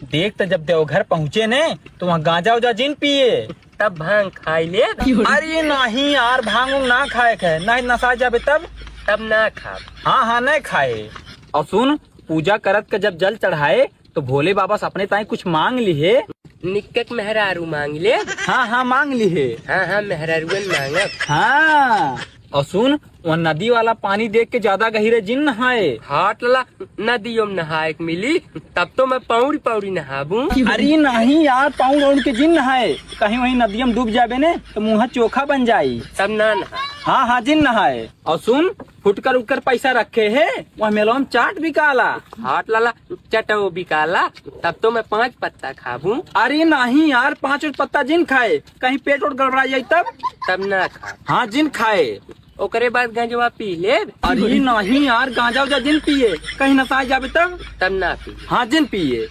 देख तो जब देवघर पहुँचे ने तो वहाँ गांजा उजा जिन पिए तब भांग खाई ले। अरे नहीं यार, भांग उंग ना खाए खे, नहीं नशा जाबे तब ना खा। हाँ हाँ नहीं खाए। और सुन, पूजा करत के जब जल चढ़ाए तो भोले बाबा से अपने ताई कुछ मांग लिए। निक्कक मेहरारू मांग ले। हाँ हाँ मांग लिए। हाँ हाँ मेहरारू मांगब। हाँ और सुन, वो नदी वाला पानी देख के ज्यादा गहरे जिन नहाए। हाट लला नदियों में नहाए के मिली, तब तो मैं पौड़ी पौड़ी नहाबू। अरे नहीं यार, पाउंड उड़ के जिन नहाए, कहीं वहीं नदियों में डूब जाबे ने तो मुँह चोखा बन जाये। तब ना नहा। हाँ हाँ जिन नहाए। और सुन, फुटकर उठकर पैसा रखे है, वह मेलों में चाट बिकाला। हाट लला चटो बिकाला, तब तो मैं 5 पत्ता खाबू। अरे नहीं यार, 5 पत्ता जिन खाए, कहीं पेट उठ गड़बड़ा जाये तब ना खा। हाँ जिन खाए। ओकरे बाद गंजवा पी ले। अरे नहीं यार, गांजा उजा जिन पिए, कहीं नशा जाबे तब ना पी। हाँ जिन पिए।